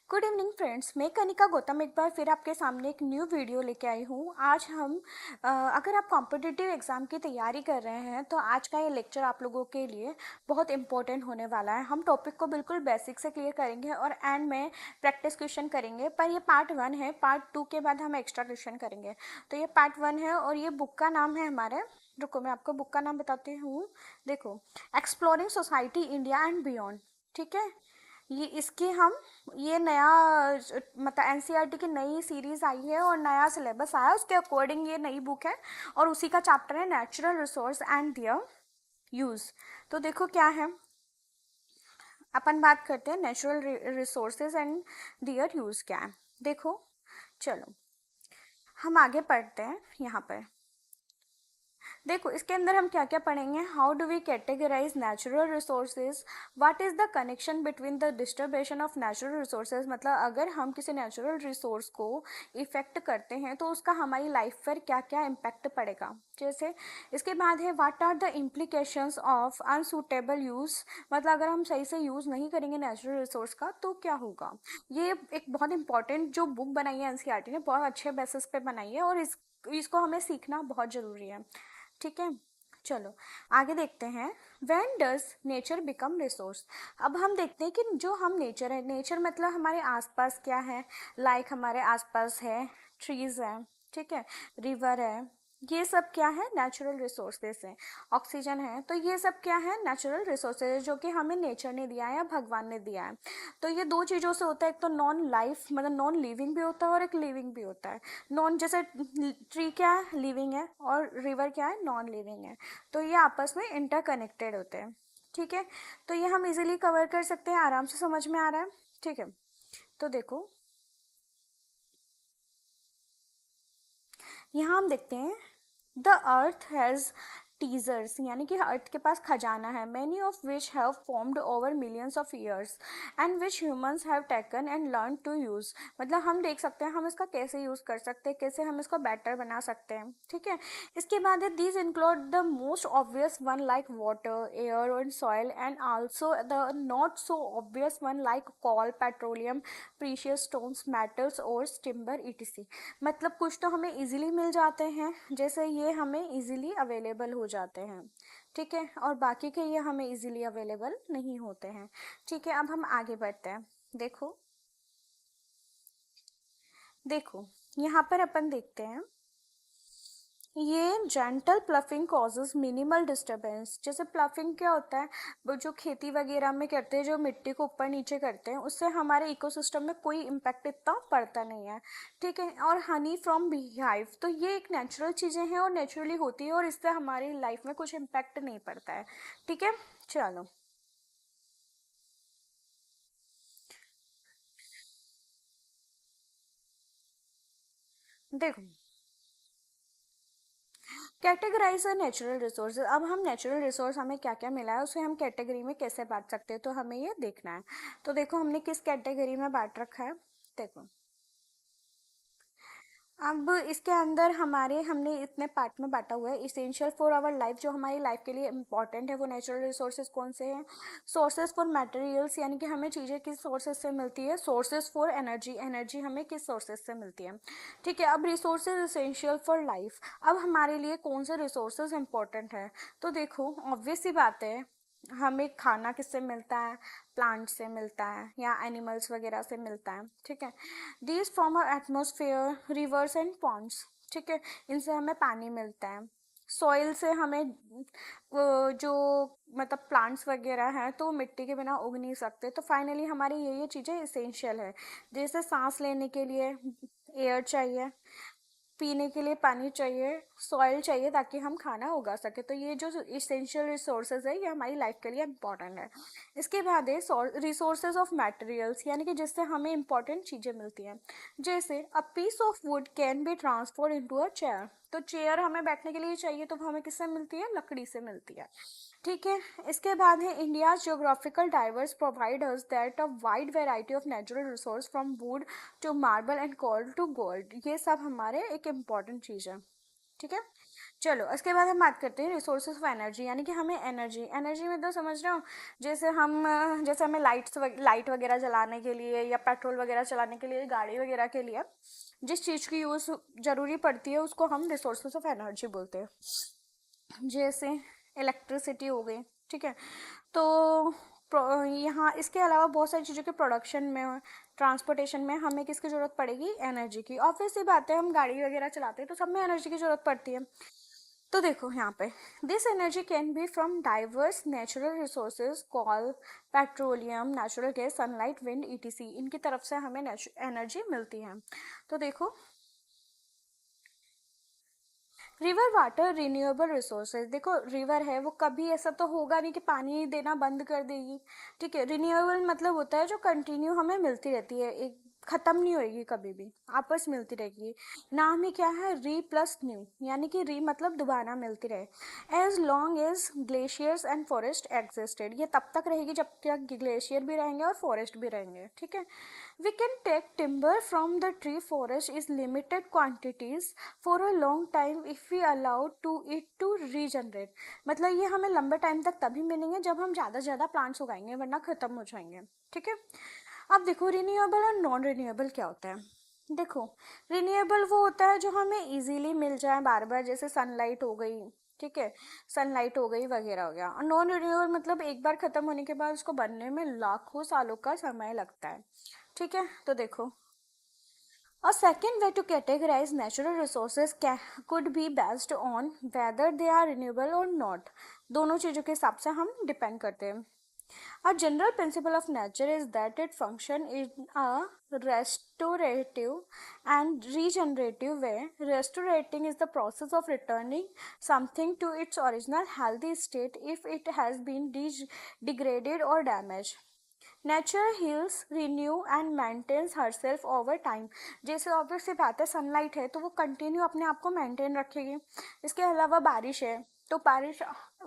Good evening friends, मैं कनिका गौतम एक बार फिर आपके सामने एक न्यू वीडियो लेके आई हूँ। आज हम अगर आप कॉम्पिटिटिव एग्ज़ाम की तैयारी कर रहे हैं तो आज का ये लेक्चर आप लोगों के लिए बहुत इंपॉर्टेंट होने वाला है। हम टॉपिक को बिल्कुल बेसिक से क्लियर करेंगे और एंड में प्रैक्टिस क्वेश्चन करेंगे। पर ये पार्ट 1 है, पार्ट 2 के बाद हम एक्स्ट्रा क्वेश्चन करेंगे। तो ये पार्ट 1 है और ये बुक का नाम है हमारे, रुको मैं आपको बुक का नाम बताती हूँ। देखो, exploring society India and beyond. ठीक है, ये इसके हम ये नया मतलब एनसीईआरटी की नई सीरीज आई है और नया सिलेबस आया है, उसके अकॉर्डिंग ये नई बुक है और उसी का चैप्टर है natural resource and their use. तो देखो क्या है, अपन बात करते हैं natural resources and their use क्या है। देखो, चलो हम आगे पढ़ते हैं यहाँ पर। देखो इसके अंदर हम क्या क्या पढ़ेंगे। How do we categorize natural resources, what is the connection between the distribution of natural resources, मतलब अगर हम किसी नेचुरल रिसोर्स को इफेक्ट करते हैं तो उसका हमारी लाइफ पर क्या क्या इम्पैक्ट पड़ेगा। जैसे इसके बाद है what are the implications of unsuitable use, मतलब अगर हम सही से यूज नहीं करेंगे नेचुरल रिसोर्स का तो क्या होगा। ये एक बहुत इंपॉर्टेंट जो बुक बनाई है एनसीईआरटी ने, बहुत अच्छे बेसिस पे बनाई है और इसको हमें सीखना बहुत जरूरी है। ठीक है, चलो आगे देखते हैं। When does nature become resource. अब हम देखते हैं कि जो हम नेचर है, नेचर मतलब हमारे आसपास क्या है, लाइक हमारे आसपास है ट्रीज है, ठीक है, रिवर है, ये सब क्या है नेचुरल रिसोर्सेस हैं। ऑक्सीजन है, तो ये सब क्या है नेचुरल रिसोर्सेज जो कि हमें नेचर ने दिया है या भगवान ने दिया है। तो ये दो चीज़ों से होता है, एक तो नॉन लाइफ मतलब नॉन लिविंग भी होता है और एक लिविंग भी होता है। नॉन जैसे ट्री क्या है लिविंग है और रिवर क्या है नॉन लिविंग है, तो ये आपस में इंटरकनेक्टेड होते हैं। ठीक है, तो ये हम इजीली कवर कर सकते हैं, आराम से समझ में आ रहा है। ठीक है, तो देखो यहाँ हम देखते हैं द अर्थ हैज़ टीजर्स, यानी कि अर्थ के पास खजाना है, many of which have formed over millions of years and which humans have taken and learn to use. मतलब हम देख सकते हैं हम इसका कैसे यूज़ कर सकते हैं, कैसे हम इसको बेटर बना सकते हैं। ठीक है, इसके बाद है these include the most obvious one like water air and soil and also the not so obvious one like call petroleum precious stones metals और टिम्बर ईटीसी। मतलब कुछ तो हमें इजीली मिल जाते हैं, जैसे ये हमें इजीली अवेलेबल हो जाते हैं। ठीक है, और बाकी के ये हमें इजीली अवेलेबल नहीं होते हैं। ठीक है, अब हम आगे बढ़ते हैं। देखो देखो यहाँ पर अपन देखते हैं ये gentle ploughing causes minimal disturbance. जैसे प्लफिंग क्या होता है, वो जो खेती वगैरह में करते हैं, जो मिट्टी को ऊपर नीचे करते हैं, उससे हमारे इकोसिस्टम में कोई इम्पैक्ट इतना पड़ता नहीं है। ठीक है, और हनी फ्रॉम बीहाइव, तो ये एक नेचुरल चीज़ें हैं और नेचुरली होती है और इससे हमारी लाइफ में कुछ इम्पैक्ट नहीं पड़ता है। ठीक है, चलो देखो कैटेगराइज नेचुरल रिसोर्स। अब हम नेचुरल रिसोर्स हमें क्या क्या मिला है उसे हम कैटेगरी में कैसे बांट सकते हैं, तो हमें ये देखना है। तो देखो हमने किस कैटेगरी में बांट रखा है। देखो अब इसके अंदर हमारे हमने इतने पार्ट में बांटा हुआ है। इसेंशियल फॉर आवर लाइफ, जो हमारी लाइफ के लिए इंपॉर्टेंट है वो नेचुरल रिसोर्सेज कौन से हैं। सोर्सेज फॉर मटेरियल्स, यानी कि हमें चीज़ें किस सोर्सेज से मिलती है। सोर्सेज फॉर एनर्जी, एनर्जी हमें किस सोर्सेज से मिलती है। ठीक है, अब रिसोर्सेज इसेंशियल फॉर लाइफ, अब हमारे लिए कौन से रिसोर्सेज इंपॉर्टेंट है। तो देखो ऑब्वियस सी बात है, हमें खाना किससे मिलता है, प्लांट से मिलता है या एनिमल्स वगैरह से मिलता है। ठीक है, these from our atmosphere rivers and ponds. ठीक है, इनसे हमें पानी मिलता है। सॉइल से हमें जो मतलब प्लांट्स वगैरह हैं तो वो मिट्टी के बिना उग नहीं सकते। तो फाइनली हमारी ये चीज़ें इसेंशियल है। जैसे सांस लेने के लिए एयर चाहिए, पीने के लिए पानी चाहिए, सॉइल चाहिए ताकि हम खाना उगा सके। तो ये जो इसेंशियल रिसोर्सेज है ये हमारी लाइफ के लिए इंपॉर्टेंट है। इसके बाद है रिसोर्सेज ऑफ मटेरियल्स, यानी कि जिससे हमें इंपॉर्टेंट चीज़ें मिलती हैं। जैसे a piece of wood can be transformed into a chair, तो चेयर हमें बैठने के लिए चाहिए तो वो हमें किससे मिलती है, लकड़ी से मिलती है। ठीक है, इसके बाद है India's geographical diverse provide us that a wide variety of natural resource from wood to marble and coal to gold. ये सब हमारे एक इम्पॉर्टेंट चीज़ है। ठीक है, चलो उसके बाद हम बात करते हैं रिसोर्सेज ऑफ एनर्जी, यानी कि हमें एनर्जी, एनर्जी में तो समझ रहे हो, जैसे जैसे हमें लाइट वगैरह जलाने के लिए या पेट्रोल वगैरह चलाने के लिए, गाड़ी वगैरह के लिए जिस चीज़ की यूज़ ज़रूरी पड़ती है उसको हम रिसोर्सेज ऑफ एनर्जी बोलते हैं। जैसे इलेक्ट्रिसिटी हो गई, ठीक है। तो यहाँ इसके अलावा बहुत सारी चीज़ों के प्रोडक्शन में, ट्रांसपोर्टेशन में हमें किसकी ज़रूरत पड़ेगी, एनर्जी की। ऑब्वियस सी बात है, हम गाड़ी वगैरह चलाते हैं तो सब में एनर्जी की ज़रूरत पड़ती है। तो देखो यहाँ पे, this energy can be from diverse natural resources, call, petroleum, natural gas, sunlight, wind, etc, इनकी तरफ से हमें एनर्जी मिलती है। तो देखो, रिवर वाटर रिन्यूएबल रिसोर्सेज, देखो रिवर है वो कभी ऐसा तो होगा नहीं कि पानी देना बंद कर देगी, ठीक है। रिन्यूएबल मतलब होता है जो कंटिन्यू हमें मिलती रहती है, एक खत्म नहीं होएगी, कभी भी आपस मिलती रहेगी। नाम ही क्या है, री प्लस न्यू, यानी कि री मतलब दोबारा मिलती रहे। As long as glaciers and forest existed, ये तब तक रहेगी जब तक ग्लेशियर भी रहेंगे और फॉरेस्ट भी रहेंगे, ठीक है। We can take timber from the tree, forest is limited quantities for a long time if we allow to it to regenerate, मतलब ये हमें लंबे टाइम तक तभी मिलेंगे जब हम ज़्यादा से ज़्यादा प्लांट्स उगाएंगे, वरना ख़त्म हो जाएंगे, ठीक है। अब देखो रिन्यूएबल और नॉन रिन्यूएबल क्या होता है। देखो, रिन्यूएबल वो होता है जो हमें इजीली मिल जाए बार बार, जैसे सनलाइट हो गई, ठीक है, सनलाइट हो गई वगैरह हो गया। और नॉन रिन्यूएबल मतलब एक बार ख़त्म होने के बाद उसको बनने में लाखों सालों का समय लगता है, ठीक है। तो देखो, a second way to categorize natural resources could be based on whether they are renewable or not, दोनों चीज़ों के हिसाब से हम डिपेंड करते हैं। A general principle of nature is that it functions in a restorative and regenerative way. Restorating is the process of returning something to its original healthy state if it has been degraded or damaged. Nature heals, renew and maintains herself over time, जैसे obvious सी बात है, sunlight है तो वो continue अपने आप को मेंटेन रखेगी। इसके अलावा बारिश है तो बारिश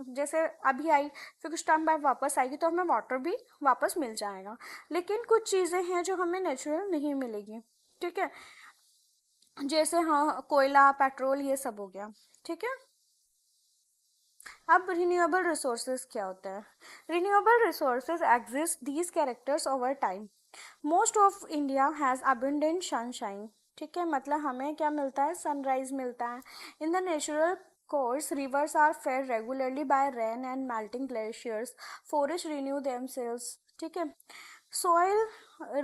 जैसे अभी आई, फिर कुछ टाइम बाद वापस आएगी तो हमें वाटर भी वापस मिल जाएगा। लेकिन कुछ चीज़ें हैं जो हमें नेचुरल नहीं मिलेगी, ठीक है, जैसे हाँ कोयला, पेट्रोल, ये सब हो गया, ठीक है। अब रिन्यूएबल रिसोर्सेज क्या होता है। Renewable resources exist these characters over time. Most of India has abundant sunshine, ठीक है, मतलब हमें क्या मिलता है, सनराइज मिलता है। In the natural course, rivers are fed regularly by rain and melting glaciers. Forests renew themselves, ठीक है। Soil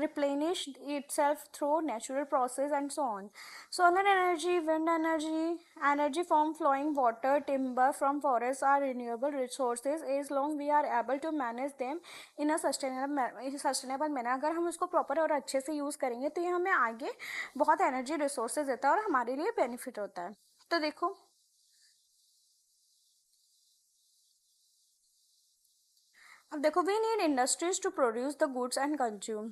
replenish itself through natural process and so on. Solar energy, wind energy, energy from flowing water, timber from forests are renewable resources as long we are able to manage them in a sustainable manner. अगर हम उसको proper और अच्छे से use करेंगे तो ये हमें आगे बहुत एनर्जी रिसोर्सेज देता है और हमारे लिए बेनिफिट होता है। तो देखो, अब देखो, we need industries to produce the goods and consume,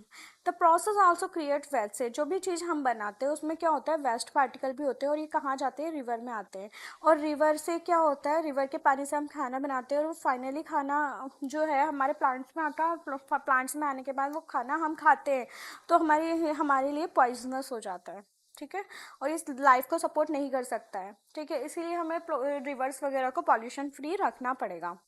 the process also create waste से, जो भी चीज़ हम बनाते हैं उसमें क्या होता है, वेस्ट पार्टिकल भी होते हैं और ये कहाँ जाते हैं, रिवर में आते हैं। और रिवर से क्या होता है, रिवर के पानी से हम खाना बनाते हैं और फाइनली खाना जो है हमारे प्लांट्स में आता है और प्लांट्स में आने के बाद वो खाना हम खाते हैं तो हमारे लिए पॉइजनस हो जाता है, ठीक है, और इस लाइफ को सपोर्ट नहीं कर सकता है, ठीक है। इसीलिए हमें रिवर्स वगैरह को पॉल्यूशन फ्री रखना पड़ेगा।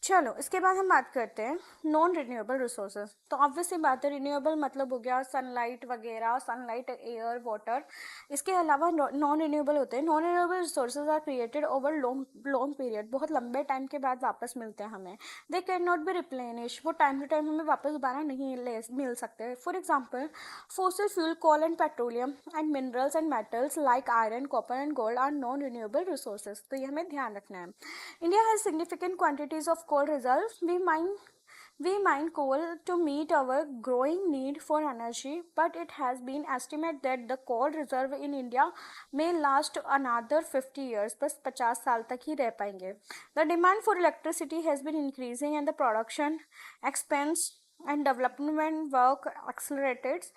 चलो इसके बाद हम बात करते हैं नॉन रिन्यूएबल रिसोर्सेज। तो ऑब्वियसली बात है, रिन्यूएबल मतलब हो गया सनलाइट वगैरह, सनलाइट, एयर, वाटर। इसके अलावा नॉन रिन्यूएबल होते हैं। Non renewable resources are created over long long period, बहुत लंबे टाइम के बाद वापस मिलते हैं हमें। They can not be replenish, वो टाइम टू टाइम हमें वापस दोबारा नहीं मिल सकते। For example, fossil fuel, coal and petroleum and minerals and metals like iron, copper and gold are non-renewable resources, तो ये हमें ध्यान रखना है। India has significant quantities of coal reserves. We mine coal to meet our growing need for energy, but it has been estimated that the coal reserve in India may last another 50 years. बस 50 साल तक ही रह पाएंगे। The demand for electricity has been increasing and the production expense and development work accelerated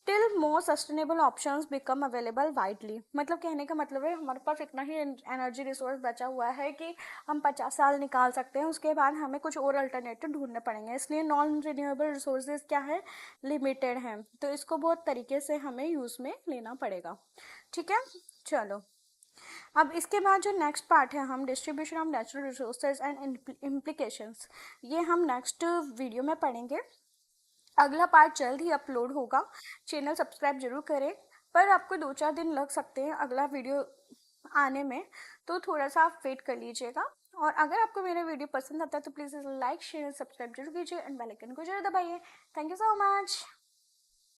till more sustainable options become available widely, मतलब कहने का मतलब है हमारे पास इतना ही एनर्जी रिसोर्स बचा हुआ है कि हम 50 साल निकाल सकते हैं, उसके बाद हमें कुछ और अल्टरनेटिव ढूंढने पड़ेंगे। इसलिए नॉन रिन्यूएबल रिसोर्सेज क्या है, लिमिटेड हैं, तो इसको बहुत तरीके से हमें यूज़ में लेना पड़ेगा, ठीक है। चलो अब इसके बाद जो नेक्स्ट पार्ट है, हम distribution of natural resources and implications, ये हम नेक्स्ट वीडियो में पढ़ेंगे। अगला पार्ट जल्द ही अपलोड होगा। चैनल सब्सक्राइब जरूर करें, पर आपको 2-4 दिन लग सकते हैं अगला वीडियो आने में, तो थोड़ा सा आप वेट कर लीजिएगा। और अगर आपको मेरा वीडियो पसंद आता है तो प्लीज़ लाइक शेयर सब्सक्राइब जरूर कीजिए एंड बेल आइकन को जरूर दबाइए। Thank you so much.